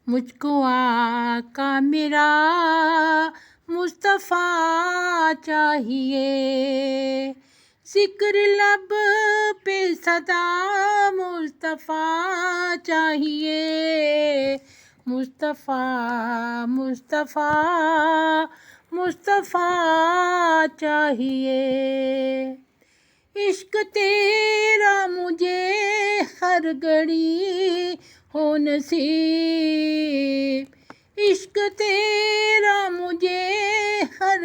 مجھ کو آقا میرا مصطفیٰ چاہیے، ذکر لب پہ صدا مصطفیٰ چاہیے، مصطفیٰ مصطفیٰ مصطفیٰ چاہیے۔ عشق تیرا مجھے ہر گھڑی ہو نصیب، عشق تیرا مجھے ہر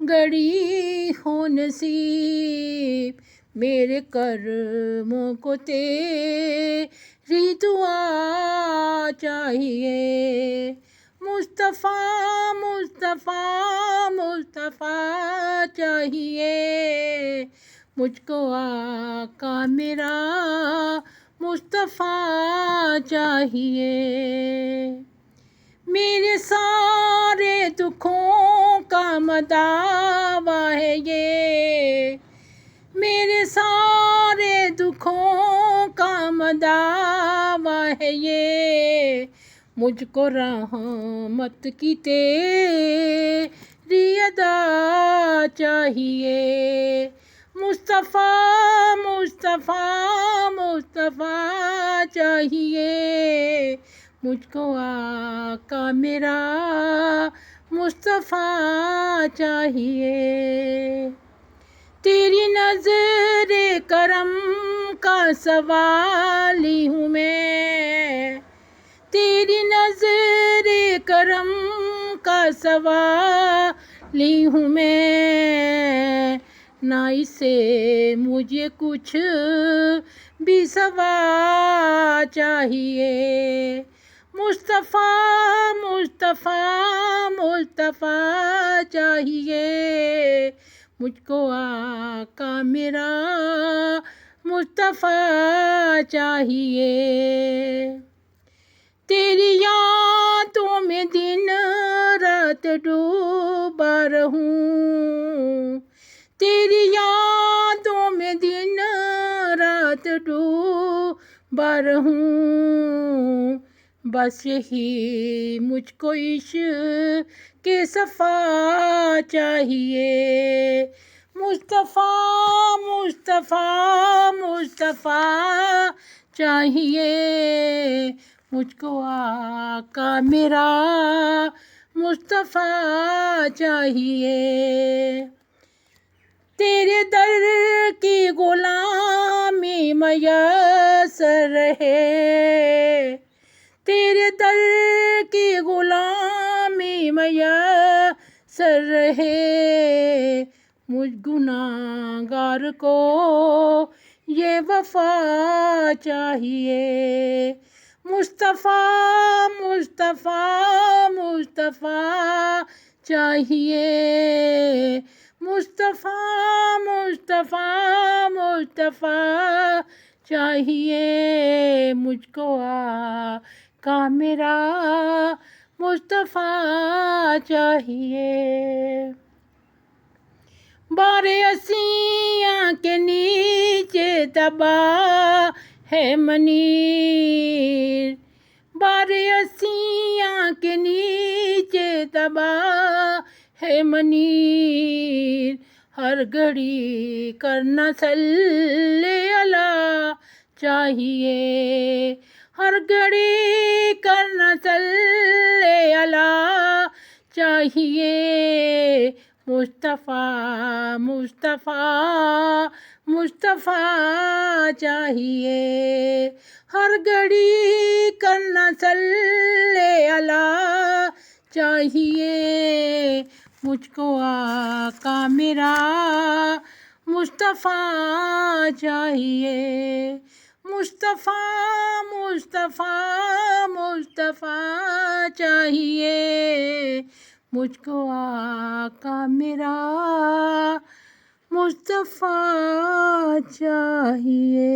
گھڑی ہو نصیب، میرے کرموں کو تیری دعا چاہیے، مصطفیٰ مصطفیٰ مصطفیٰ چاہیے، مجھ کو آقا میرا مصطفیٰ چاہیے۔ میرے سارے دکھوں کا مداوا ہے یہ، میرے سارے دکھوں کا مداوا ہے یہ، مجھ کو رحمت کی تیری ادا چاہیے، مصطفیٰ مصطفیٰ مصطفیٰ چاہیے، مجھ کو آقا میرا مصطفیٰ چاہیے۔ تیری نظر کرم کا سوالی ہوں میں، تیری نظر کرم کا سوالی ہوں میں، نہ اسے مجھے کچھ بھی سوا چاہیے، مصطفیٰ مصطفیٰ مصطفیٰ چاہیے، مجھ کو آقا میرا مصطفیٰ چاہیے۔ تیری یادوں میں دن رات ڈوبا رہوں، تیری یادوں میں دن رات ڈوبا رہوں، بس یہی مجھ کو عشق کے صفا چاہیے، مصطفیٰ مصطفیٰ مصطفیٰ چاہیے، مجھ کو آقا میرا مصطفیٰ چاہیے۔ تیرے در کی غلامی میسر رہے، تیرے در کی غلامی میسر رہے، مجھ گناہگار کو یہ وفا چاہیے، مصطفیٰ مصطفیٰ مصطفیٰ چاہیے، مصطفیٰ مصطفیٰ مصطفیٰ چاہیے، مجھ کو آقا میرا مصطفیٰ چاہیے۔ بار عصیاں کے نیچے دبا ہے منیر، بار عصیاں کے نیچے دبا ہے منیر، ہر گھڑی کرنا صلی علی چاہیے، ہر گھڑی کرنا صلی علی چاہیے، مصطفیٰ مصطفیٰ مصطفیٰ چاہیے، ہر گھڑی کرنا صلی علی چاہیے، مجھ کو آقا میرا مصطفیٰ چاہیے، مصطفیٰ مصطفیٰ مصطفیٰ چاہیے، مجھ کو آقا میرا مصطفیٰ چاہیے۔